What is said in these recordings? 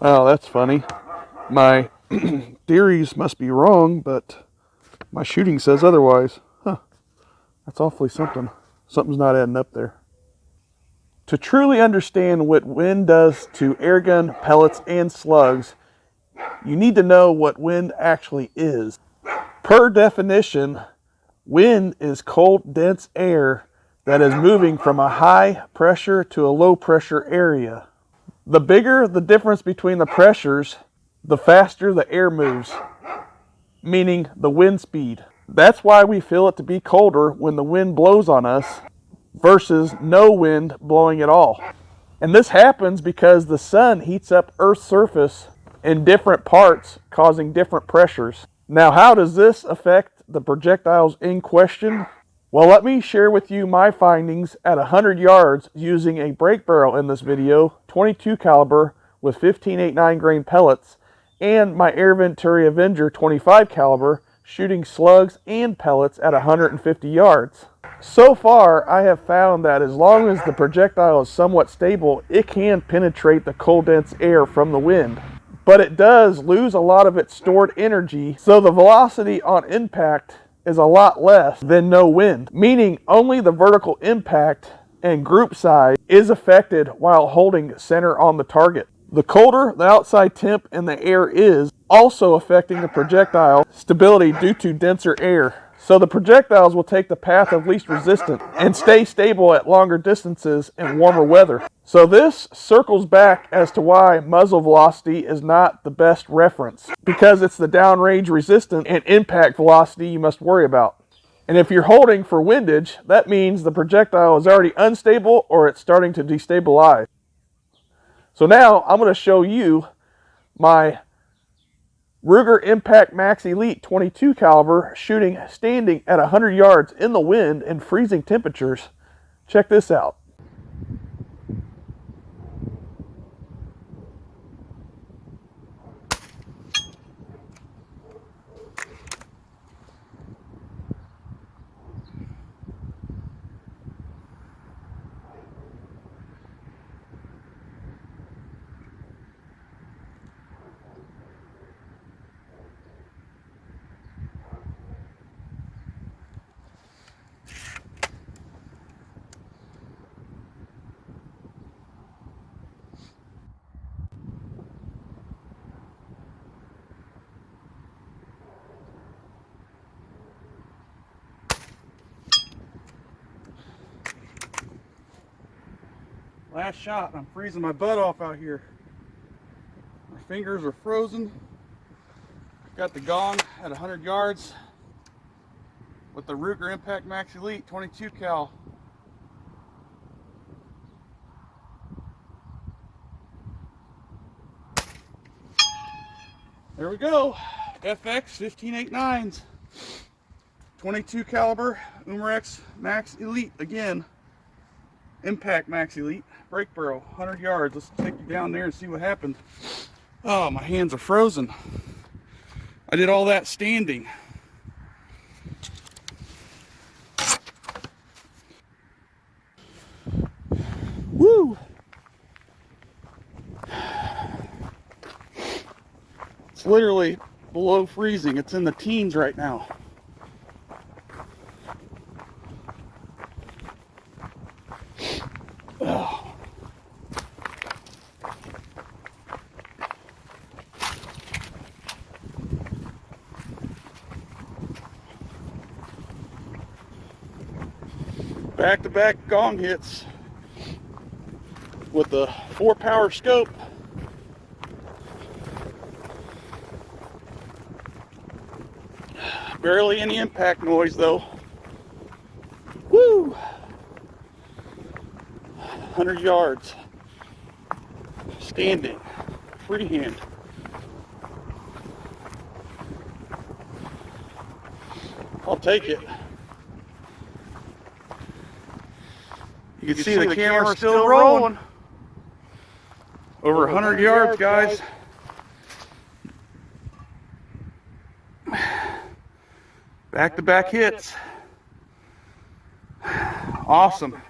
Wow, that's funny. My theories must be wrong, but my shooting says otherwise. Huh, that's awfully something. Something's not adding up there. To truly understand what wind does to airgun, pellets, and slugs, you need to know what wind actually is. Per definition, wind is cold, dense air that is moving from a high pressure to a low pressure area. The bigger the difference between the pressures, the faster the air moves, meaning the wind speed. That's why we feel it to be colder when the wind blows on us versus no wind blowing at all. And this happens because the sun heats up Earth's surface in different parts, causing different pressures. Now, how does this affect the projectiles in question? Well, let me share with you my findings at 100 yards using a break barrel in this video, 22 caliber with 15.89 grain pellets, and my Air Venturi Avenger 25 caliber shooting slugs and pellets at 150 yards. So far, I have found that as long as the projectile is somewhat stable, it can penetrate the cold, dense air from the wind. But it does lose a lot of its stored energy, so the velocity on impact is a lot less than no wind, meaning only the vertical impact and group size is affected while holding center on the target. The colder the outside temp in the air is, also affecting the projectile stability due to denser air. So the projectiles will take the path of least resistance and stay stable at longer distances in warmer weather. So this circles back as to why muzzle velocity is not the best reference, because it's the downrange resistance and impact velocity you must worry about. And if you're holding for windage, that means the projectile is already unstable or it's starting to destabilize. So now I'm going to show you my Ruger Impact Max Elite 22 caliber shooting standing at 100 yards in the wind and freezing temperatures. Check this out. Last shot, I'm freezing my butt off out here. My fingers are frozen. Got the gong at 100 yards with the Ruger Impact Max Elite 22 cal. There we go. FX 15.89s. 22 caliber Umarex Max Elite again. Impact Max Elite break barrel, 100 yards. Let's take you down there and see what happened. Oh, my hands are frozen. I did all that standing. Woo! It's literally below freezing. It's in the teens right now. Oh. Back-to-back gong hits with the 4-power scope. Barely any impact noise though. Woo! 100 yards. Standing. Freehand. I'll take it. You can see the camera still rolling. Over 100 yards, guys. Back-to-back hits. Awesome.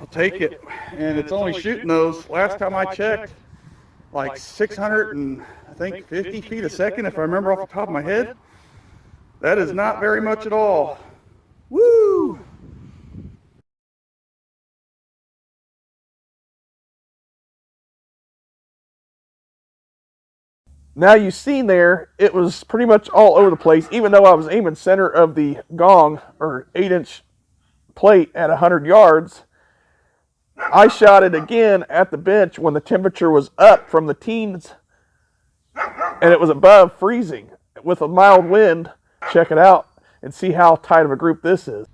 I'll take it. And it's only shooting those. Last time I checked, like 600 and I think 50 feet a second, if I remember off the top of my head. That is not very much at all. Woo! Now you've seen there, it was pretty much all over the place, even though I was aiming center of the gong or 8-inch plate at 100 yards. I shot it again at the bench when the temperature was up from the teens and it was above freezing with a mild wind. Check it out and see how tight of a group this is.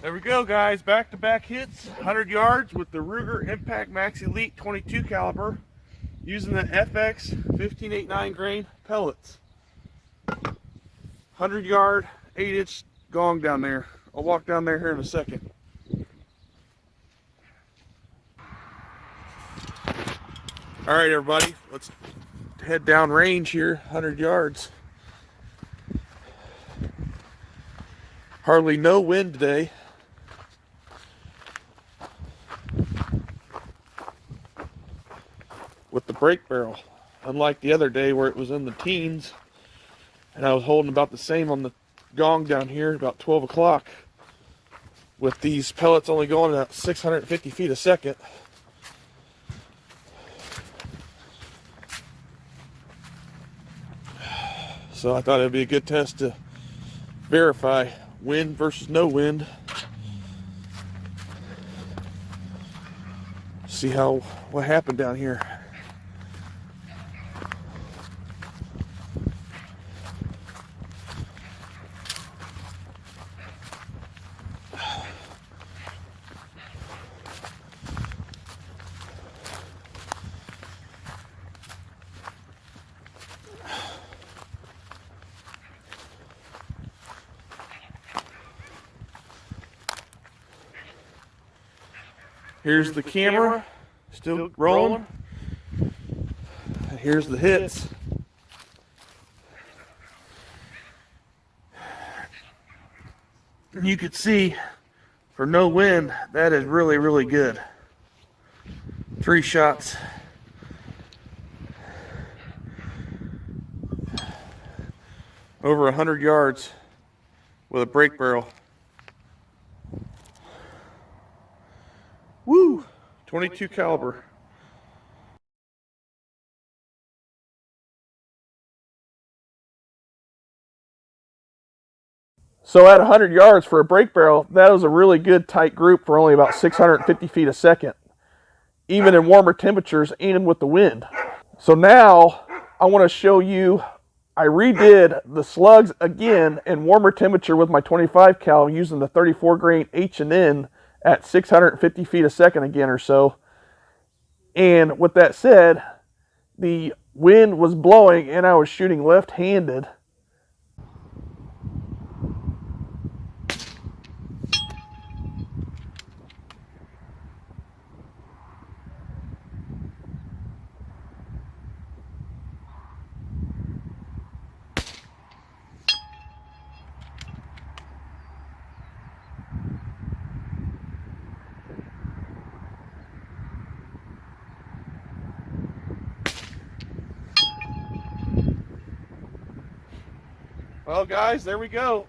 There we go, guys. Back-to-back hits, 100 yards with the Ruger Impact Max Elite 22 caliber using the FX 1589 grain pellets. 100 yard, 8-inch gong down there. I'll walk down there here in a second. All right, everybody, let's head down range here, 100 yards. Hardly no wind today. With the brake barrel, unlike the other day where it was in the teens and I was holding about the same on the gong down here about 12 o'clock with these pellets only going at 650 feet a second. So I thought it'd be a good test to verify wind versus no wind. See what happened down here. Here's the camera, still rolling. And here's the hits. And you can see, for no wind, that is really, really good. 3 shots. Over 100 yards with a brake barrel. Woo! 22 caliber. So at 100 yards for a brake barrel, that was a really good tight group for only about 650 feet a second, even in warmer temperatures and with the wind. So now I want to show you, I redid the Slugs again in warmer temperature with my 25 cal using the 34 grain H&N at 650 feet a second again or so. And with that said, the wind was blowing and I was shooting left-handed. Well, guys, there we go.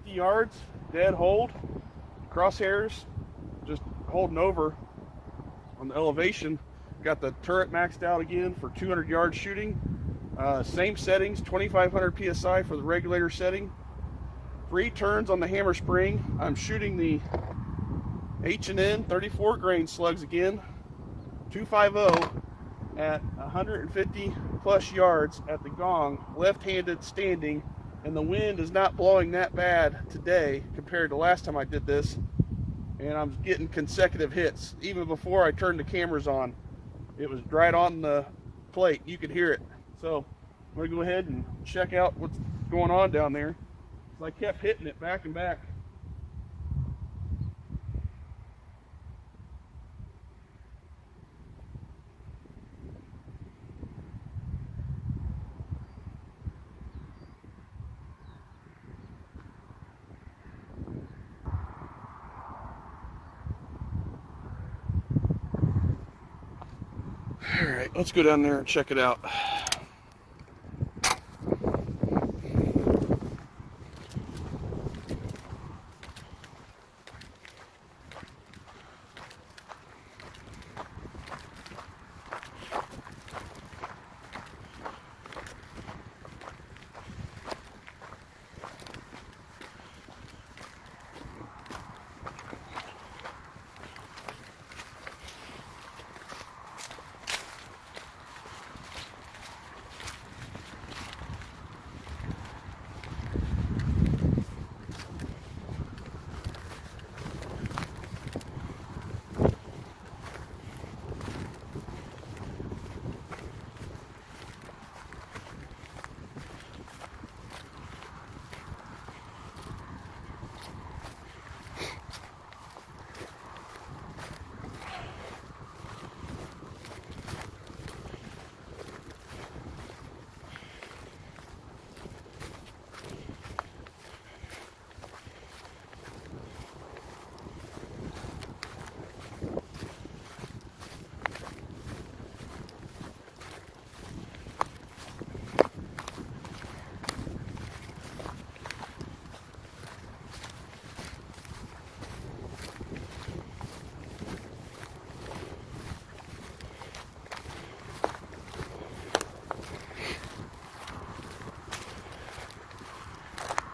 Yards, dead hold, crosshairs just holding over on the elevation. Got the turret maxed out again for 200 yards shooting. Same settings, 2500 psi for the regulator setting. 3 turns on the hammer spring. I'm shooting the H&N 34 grain slugs again, 250 at 150 plus yards at the gong, left-handed standing. And the wind is not blowing that bad today compared to last time I did this. And I'm getting consecutive hits. Even before I turned the cameras on, it was right on the plate. You could hear it. So I'm going to go ahead and check out what's going on down there. So I kept hitting it back and back. All right, let's go down there and check it out.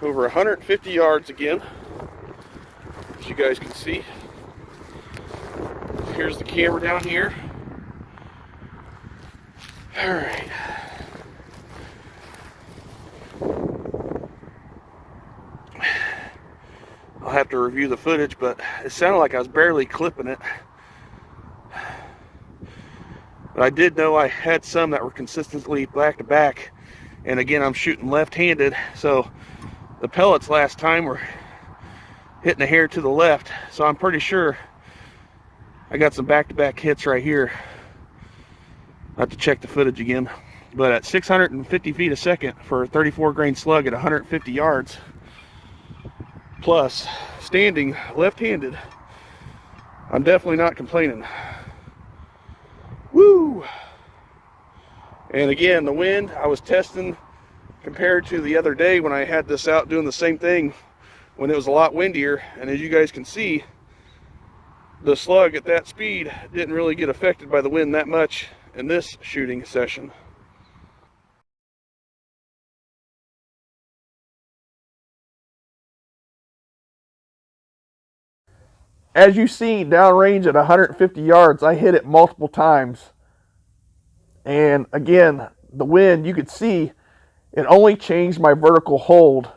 Over 150 yards again, as you guys can see. Here's the camera down here. All right. I'll have to review the footage, but it sounded like I was barely clipping it. But I did know I had some that were consistently back to back. And again, I'm shooting left-handed, so the pellets last time were hitting the hair to the left, so I'm pretty sure I got some back-to-back hits right here. I'll have to check the footage again. But at 650 feet a second for a 34 grain slug at 150 yards, plus standing left-handed, I'm definitely not complaining. Woo! And again, the wind, I was testing compared to the other day when I had this out doing the same thing when it was a lot windier, and as you guys can see, the slug at that speed didn't really get affected by the wind that much in this shooting session. As you see, downrange at 150 yards, I hit it multiple times And again, the wind, you could see it only changed my vertical hold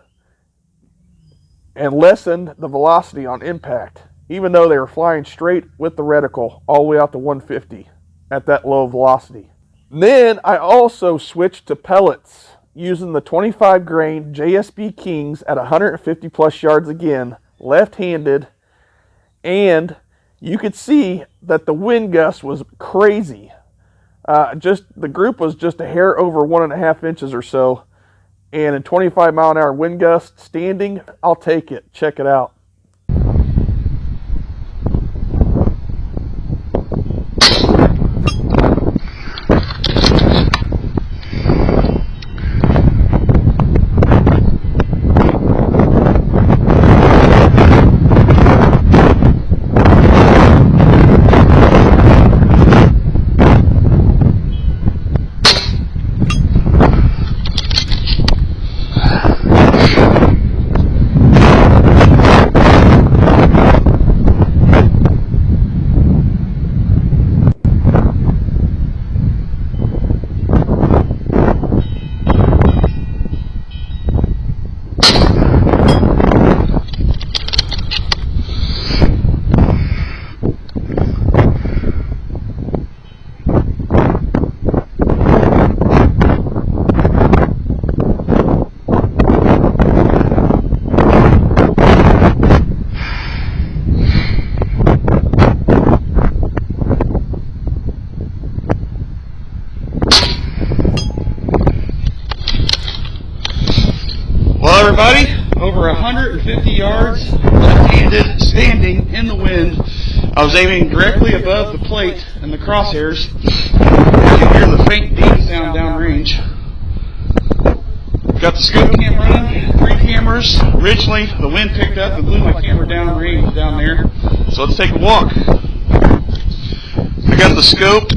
and lessened the velocity on impact, even though they were flying straight with the reticle all the way out to 150 at that low velocity. Then I also switched to pellets using the 25 grain JSB Kings at 150 plus yards again, left-handed, and you could see that the wind gust was crazy. Just the group was just a hair over 1.5 inches or so, and a 25-mile-an-hour wind gust standing, I'll take it. Check it out. Well, everybody, over 150 yards, left-handed, standing in the wind. I was aiming directly above the plate and the crosshairs. You can hear the faint beep sound downrange. Got the scope cam running, 3 cameras. Originally, the wind picked up and blew my camera downrange down there. So let's take a walk. I got the scope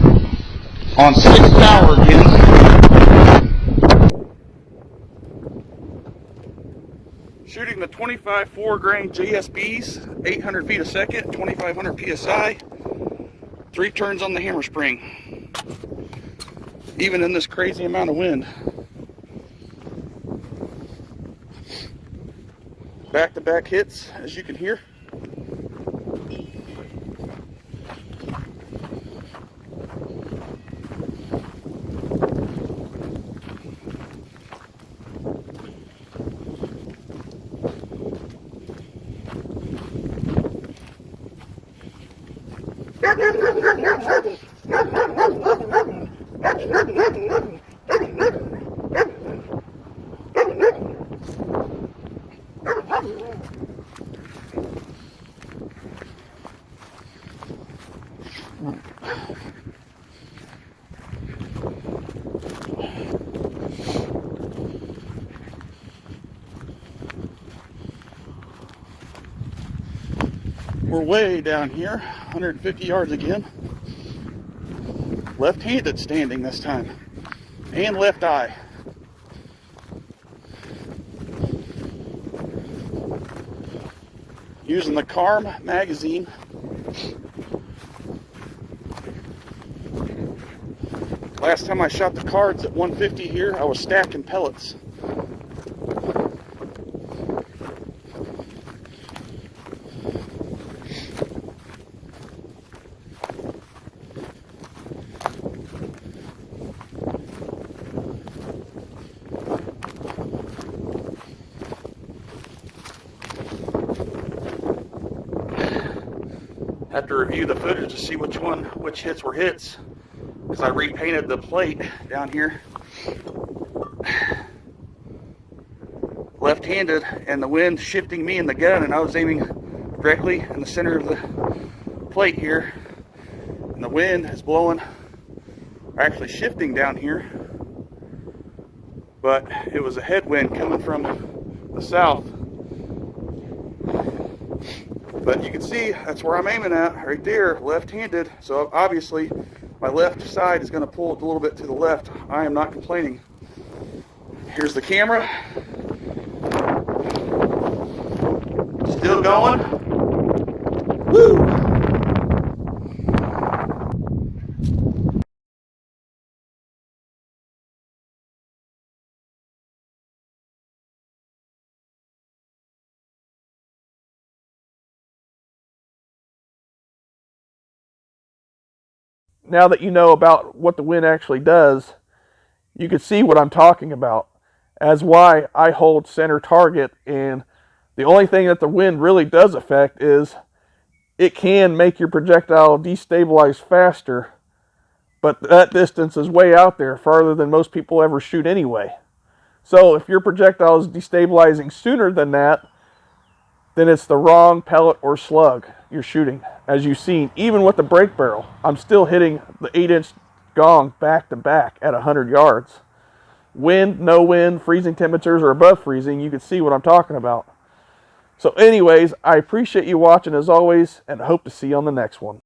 on 6 power again. Shooting the 25 4-grain JSBs, 800 feet a second, 2500 psi, 3 turns on the hammer spring, even in this crazy amount of wind. Back-to-back hits, as you can hear. We're way down here, 150 yards again. Left-handed standing this time, and left eye. Using the Carm magazine. Last time I shot the cards at 150 here, I was stacking pellets. Have to review the footage to see which hits were hits, because I repainted the plate down here. Left-handed, and the wind shifting me in the gun, and I was aiming directly in the center of the plate here, and the wind is blowing, or actually shifting down here, but it was a headwind coming from the south. But you can see that's where I'm aiming at, right there, left-handed. So obviously my left side is going to pull a little bit to the left. I am not complaining. Here's the camera. Still going. Woo! now that you know about what the wind actually does, you can see what I'm talking about as why I hold center target. And the only thing that the wind really does affect is it can make your projectile destabilize faster, but that distance is way out there, farther than most people ever shoot anyway. So if your projectile is destabilizing sooner than that, then it's the wrong pellet or slug you're shooting. As you've seen, even with the brake barrel, I'm still hitting the 8-inch gong back to back at 100 yards. Wind, no wind, freezing temperatures, or above freezing, you can see what I'm talking about. So anyways, I appreciate you watching as always, and hope to see you on the next one.